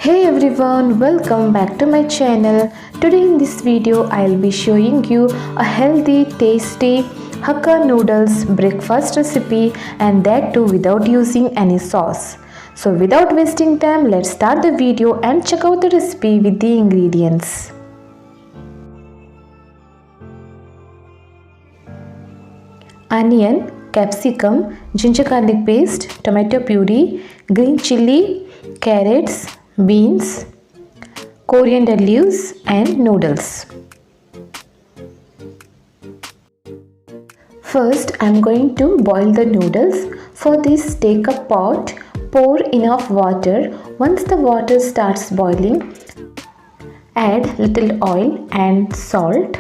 Hey everyone, welcome back to my channel. Today in this video I'll be showing you a healthy, tasty Hakka noodles breakfast recipe, and that too without using any sauce. So without wasting time, let's start the video and check out the recipe with the ingredients. Onion, capsicum, ginger garlic paste, tomato puree, green chilli, carrots, beans, coriander leaves and noodles. First I am going to boil the noodles. For this, take a pot, pour enough water. Once the water starts boiling, add little oil and salt.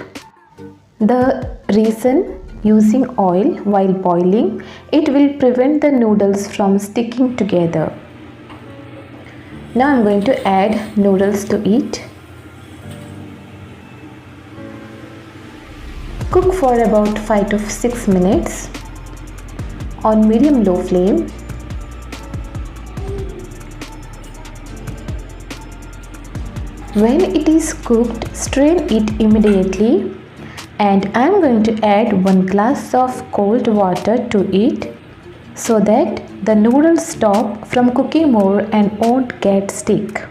The reason using oil while boiling, it will prevent the noodles from sticking together. Now I am going to add noodles to it. Cook for about 5 to 6 minutes on medium-low flame. When it is cooked, strain it immediately, and I am going to add 1 glass of cold water to it so that the noodles stop from cooking more and won't get stick.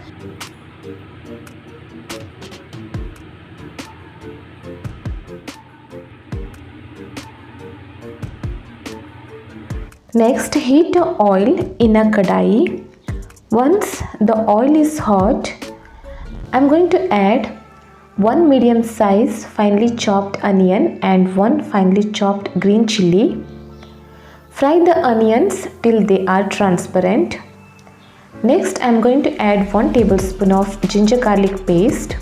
Next, heat the oil in a kadai. Once the oil is hot, I am going to add 1 medium size finely chopped onion and 1 finely chopped green chilli. Fry the onions till they are transparent. Next, I am going to add 1 tablespoon of ginger garlic paste.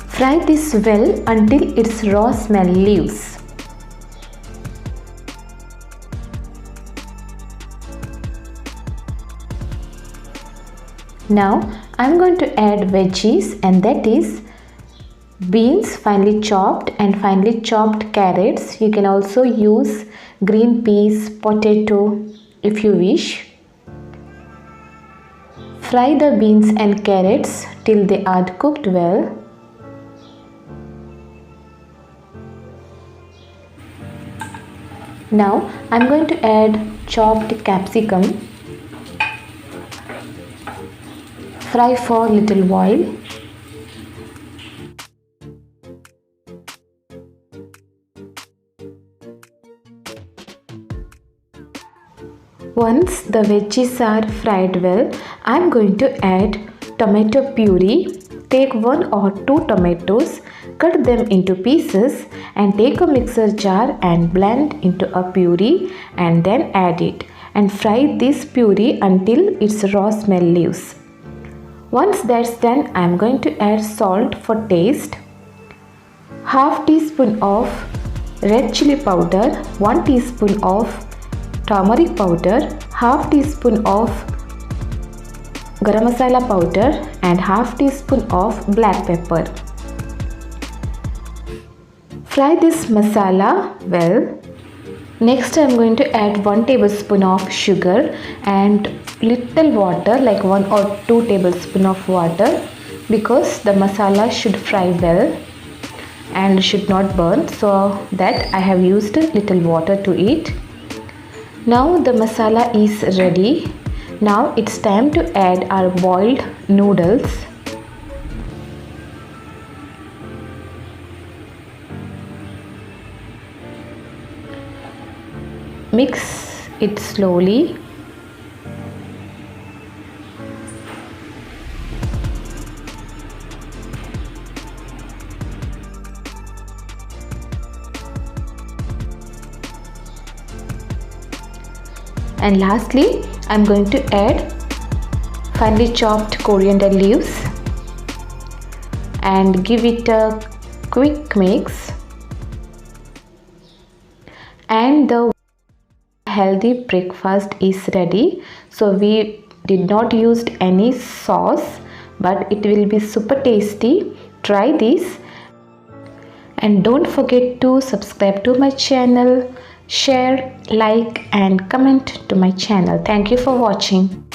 Fry this well until its raw smell leaves. Now, I am going to add veggies, and that is beans finely chopped and finely chopped carrots. You can also use green peas, potato if you wish. Fry the beans and carrots till they are cooked well. Now I am going to add chopped capsicum. Fry for little while. Once the veggies are fried well, I am going to add tomato puree. Take 1 or 2 tomatoes, cut them into pieces and take a mixer jar and blend into a puree, and then add it and fry this puree until its raw smell leaves. Once that's done, I am going to add salt for taste, half teaspoon of red chili powder, 1 teaspoon of turmeric powder, half teaspoon of garam masala powder and half teaspoon of black pepper. Fry this masala well. Next, I am going to add 1 tablespoon of sugar and little water, like 1 or 2 tablespoon of water, because the masala should fry well and should not burn, so that I have used little water to it. Now the masala is ready. Now it's time to add our boiled noodles. Mix it slowly. And lastly, I am going to add finely chopped coriander leaves and give it a quick mix. And the healthy breakfast is ready. So we did not use any sauce, but it will be super tasty. Try this, and don't forget to subscribe to my channel, share, like and comment to my channel. Thank you for watching.